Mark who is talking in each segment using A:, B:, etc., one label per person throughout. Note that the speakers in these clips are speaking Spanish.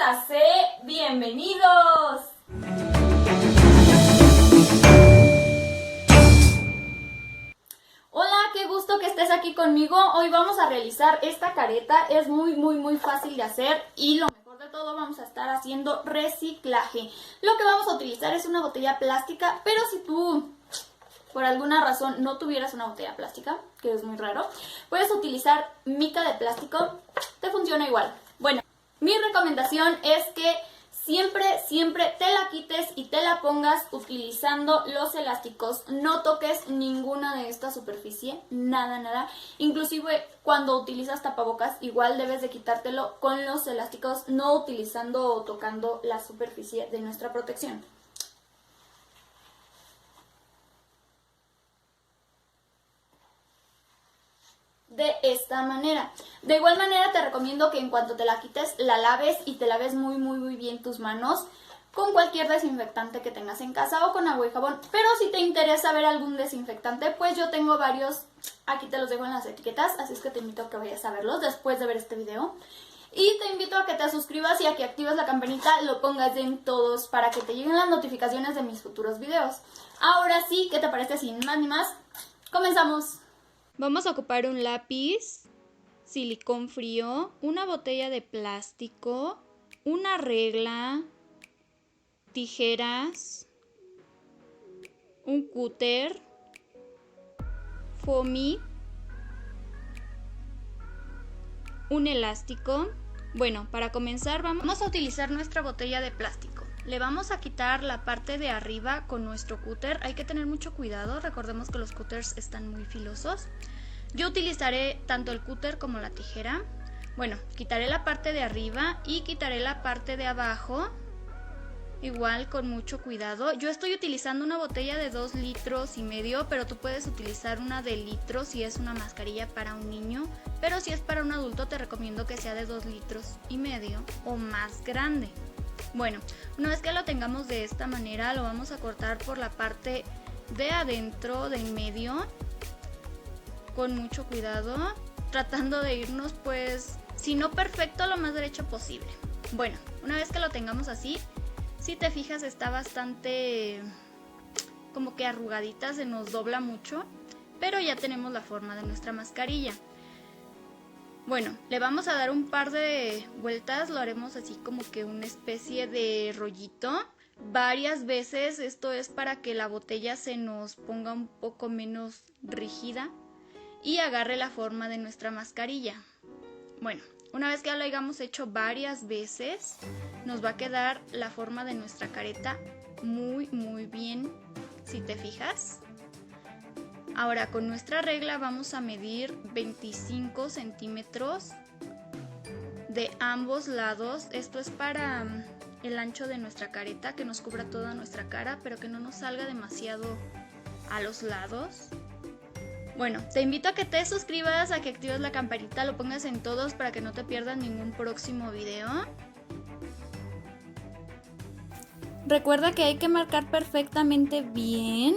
A: Suscríbanse, bienvenidos. Hola, qué gusto que estés aquí conmigo. Hoy vamos a realizar esta careta. Es muy fácil de hacer y lo mejor de todo, vamos a estar haciendo reciclaje. Lo que vamos a utilizar es una botella plástica, pero si tú por alguna razón no tuvieras una botella plástica, que es muy raro, puedes utilizar mica de plástico, te funciona igual. Bueno, mi recomendación es que siempre te la quites y te la pongas utilizando los elásticos. No toques ninguna de esta superficie, nada. Inclusive cuando utilizas tapabocas, igual debes de quitártelo con los elásticos, no utilizando o tocando la superficie de nuestra protección. De esta manera. De igual manera te recomiendo que en cuanto te la quites la laves y te laves muy bien tus manos con cualquier desinfectante que tengas en casa o con agua y jabón. Pero si te interesa ver algún desinfectante, pues yo tengo varios, aquí te los dejo en las etiquetas, así es que te invito a que vayas a verlos después de ver este video. Y te invito a que te suscribas y a que actives la campanita, lo pongas en todos para que te lleguen las notificaciones de mis futuros videos. Ahora sí, ¿qué te parece? Sin más ni más, comenzamos.
B: Vamos a ocupar un lápiz, silicón frío, una botella de plástico, una regla, tijeras, un cúter, foamy, un elástico. Bueno, para comenzar vamos a utilizar nuestra botella de plástico. Le vamos a quitar la parte de arriba con nuestro cúter. Hay que tener mucho cuidado, recordemos que los cúters están muy filosos. Yo utilizaré tanto el cúter como la tijera. Bueno, quitaré la parte de arriba y quitaré la parte de abajo, igual con mucho cuidado. Yo estoy utilizando una botella de 2,5 litros, pero tú puedes utilizar una de litro si es una mascarilla para un niño, pero si es para un adulto te recomiendo que sea de 2,5 litros o más grande. Bueno, una vez que lo tengamos de esta manera, lo vamos a cortar por la parte de adentro, de en medio, con mucho cuidado, tratando de irnos, pues, si no perfecto, lo más derecho posible. Bueno, una vez que lo tengamos así, si te fijas está bastante como que arrugadita, se nos dobla mucho, pero ya tenemos la forma de nuestra mascarilla. Bueno, le vamos a dar un par de vueltas, lo haremos así como que una especie de rollito varias veces. Esto es para que la botella se nos ponga un poco menos rígida y agarre la forma de nuestra mascarilla. Bueno, una vez que lo hayamos hecho varias veces, nos va a quedar la forma de nuestra careta muy bien, si te fijas. Ahora con nuestra regla vamos a medir 25 centímetros de ambos lados. Esto es para el ancho de nuestra careta, que nos cubra toda nuestra cara, pero que no nos salga demasiado a los lados. Bueno, te invito a que te suscribas, a que actives la campanita, lo pongas en todos para que no te pierdas ningún próximo video. Recuerda que hay que marcar perfectamente bien.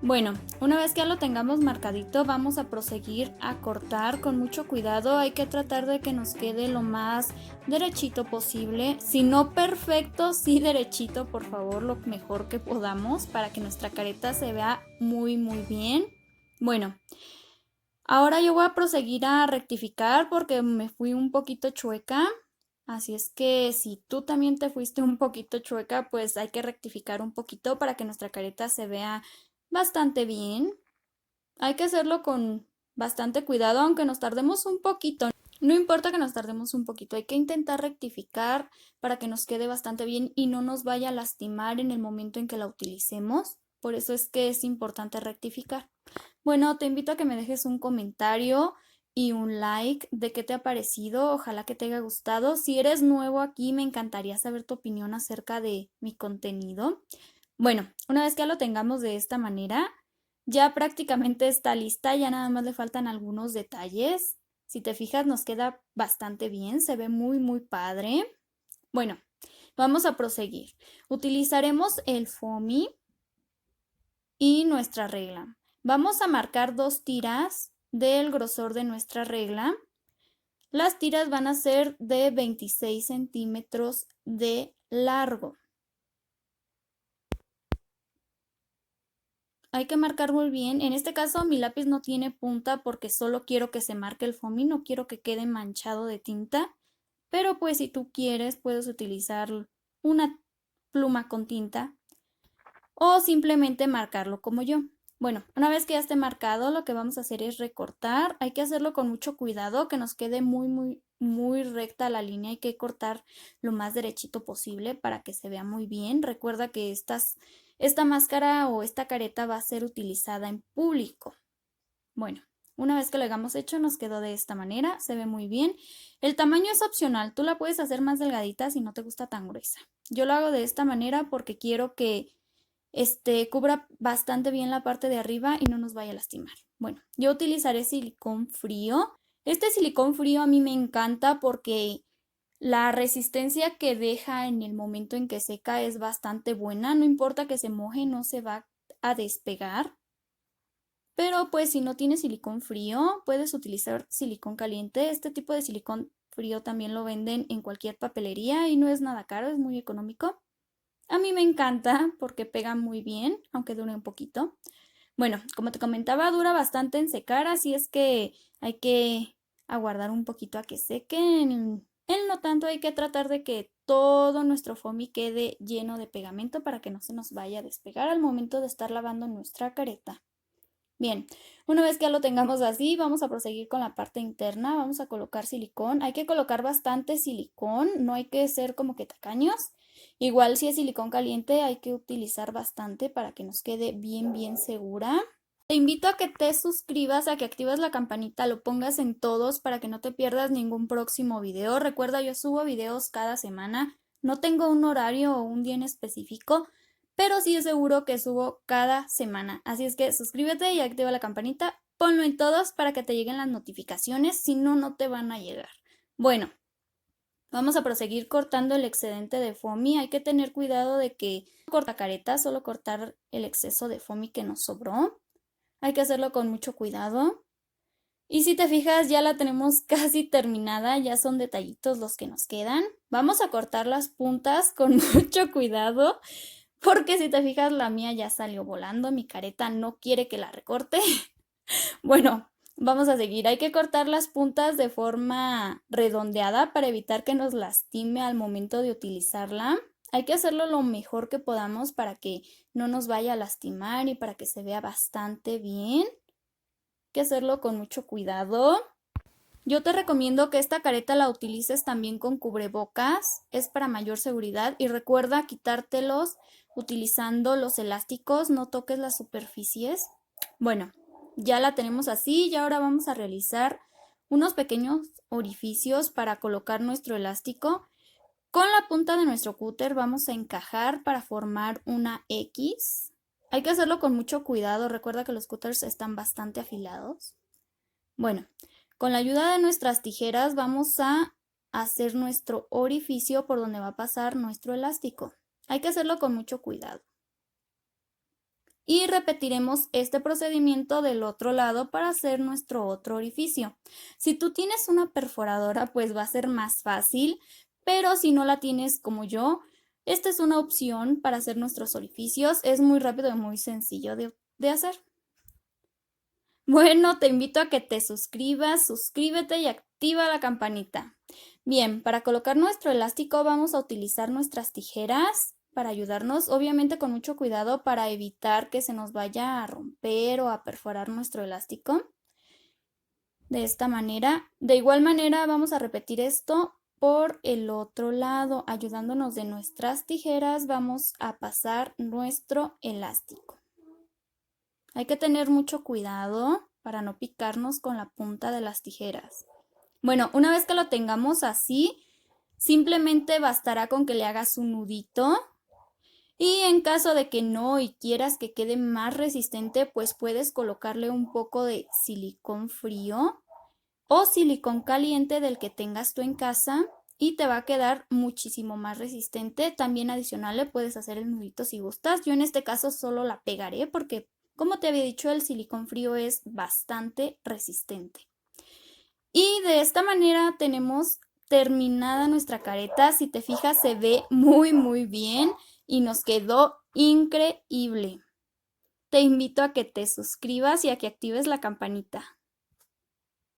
B: Bueno, una vez que ya lo tengamos marcadito, vamos a proseguir a cortar con mucho cuidado. Hay que tratar de que nos quede lo más derechito posible. Si no perfecto, sí derechito, por favor, lo mejor que podamos para que nuestra careta se vea muy bien. Bueno, ahora yo voy a proseguir a rectificar porque me fui un poquito chueca. Así es que si tú también te fuiste un poquito chueca, pues hay que rectificar un poquito para que nuestra careta se vea bastante bien. Hay que hacerlo con bastante cuidado, aunque nos tardemos un poquito. No importa que nos tardemos un poquito, hay que intentar rectificar para que nos quede bastante bien y no nos vaya a lastimar en el momento en que la utilicemos. Por eso es que es importante rectificar. Bueno, te invito a que me dejes un comentario y un like de qué te ha parecido. Ojalá que te haya gustado. Si eres nuevo aquí, me encantaría saber tu opinión acerca de mi contenido. Bueno, una vez que ya lo tengamos de esta manera, ya prácticamente está lista, ya nada más le faltan algunos detalles. Si te fijas, nos queda bastante bien, se ve muy padre. Bueno, vamos a proseguir. Utilizaremos el foamy y nuestra regla. Vamos a marcar 2 tiras del grosor de nuestra regla. Las tiras van a ser de 26 centímetros de largo. Hay que marcar muy bien. En este caso mi lápiz no tiene punta porque solo quiero que se marque el foamy, no quiero que quede manchado de tinta. Pero pues si tú quieres puedes utilizar una pluma con tinta o simplemente marcarlo como yo. Bueno, una vez que ya esté marcado, lo que vamos a hacer es recortar. Hay que hacerlo con mucho cuidado, que nos quede muy recta la línea. Hay que cortar lo más derechito posible para que se vea muy bien. Recuerda que esta máscara o esta careta va a ser utilizada en público. Bueno, una vez que lo hayamos hecho, nos quedó de esta manera. Se ve muy bien. El tamaño es opcional. Tú la puedes hacer más delgadita si no te gusta tan gruesa. Yo lo hago de esta manera porque quiero que cubra bastante bien la parte de arriba y no nos vaya a lastimar. Bueno, yo utilizaré silicón frío. Este silicón frío a mí me encanta porque la resistencia que deja en el momento en que seca es bastante buena. No importa que se moje, no se va a despegar. Pero pues si no tienes silicón frío, puedes utilizar silicón caliente. Este tipo de silicón frío también lo venden en cualquier papelería y no es nada caro, es muy económico. A mí me encanta porque pega muy bien, aunque dure un poquito. Bueno, como te comentaba, dura bastante en secar, así es que hay que aguardar un poquito a que sequen. No tanto, hay que tratar de que todo nuestro foamy quede lleno de pegamento para que no se nos vaya a despegar al momento de estar lavando nuestra careta. Bien, una vez que ya lo tengamos así, vamos a proseguir con la parte interna. Vamos a colocar silicón. Hay que colocar bastante silicón, no hay que ser como que tacaños. Igual si es silicón caliente hay que utilizar bastante para que nos quede bien segura. Te invito a que te suscribas, a que actives la campanita, lo pongas en todos para que no te pierdas ningún próximo video. Recuerda, yo subo videos cada semana. No tengo un horario o un día en específico, pero sí es seguro que subo cada semana. Así es que suscríbete y activa la campanita. Ponlo en todos para que te lleguen las notificaciones, si no, no te van a llegar. Bueno, vamos a proseguir cortando el excedente de foamy. Hay que tener cuidado de que no corta careta, solo cortar el exceso de foamy que nos sobró. Hay que hacerlo con mucho cuidado. Y si te fijas, ya la tenemos casi terminada, ya son detallitos los que nos quedan. Vamos a cortar las puntas con mucho cuidado, porque si te fijas, la mía ya salió volando, mi careta no quiere que la recorte. Bueno, vamos a seguir. Hay que cortar las puntas de forma redondeada para evitar que nos lastime al momento de utilizarla. Hay que hacerlo lo mejor que podamos para que no nos vaya a lastimar y para que se vea bastante bien. Hay que hacerlo con mucho cuidado. Yo te recomiendo que esta careta la utilices también con cubrebocas, es para mayor seguridad y recuerda quitártelos utilizando los elásticos, no toques las superficies. Bueno, ya la tenemos así y ahora vamos a realizar unos pequeños orificios para colocar nuestro elástico. Con la punta de nuestro cúter vamos a encajar para formar una X. Hay que hacerlo con mucho cuidado, recuerda que los cúters están bastante afilados. Bueno, con la ayuda de nuestras tijeras vamos a hacer nuestro orificio por donde va a pasar nuestro elástico. Hay que hacerlo con mucho cuidado. Y repetiremos este procedimiento del otro lado para hacer nuestro otro orificio. Si tú tienes una perforadora, pues va a ser más fácil, pero si no la tienes como yo, esta es una opción para hacer nuestros orificios. Es muy rápido y muy sencillo de hacer. Bueno, te invito a que te suscribas, suscríbete y activa la campanita. Bien, para colocar nuestro elástico vamos a utilizar nuestras tijeras para ayudarnos, obviamente con mucho cuidado para evitar que se nos vaya a romper o a perforar nuestro elástico. De esta manera, de igual manera vamos a repetir esto por el otro lado, ayudándonos de nuestras tijeras vamos a pasar nuestro elástico. Hay que tener mucho cuidado para no picarnos con la punta de las tijeras. Bueno, una vez que lo tengamos así, simplemente bastará con que le hagas un nudito. Y en caso de que no y quieras que quede más resistente, pues puedes colocarle un poco de silicón frío o silicón caliente del que tengas tú en casa y te va a quedar muchísimo más resistente. También adicional le puedes hacer el nudito si gustas. Yo en este caso solo la pegaré porque, como te había dicho, el silicón frío es bastante resistente.
A: Y de esta manera tenemos terminada nuestra careta. Si te fijas, se ve muy muy bien y nos quedó increíble. Te invito a que te suscribas y a que actives la campanita.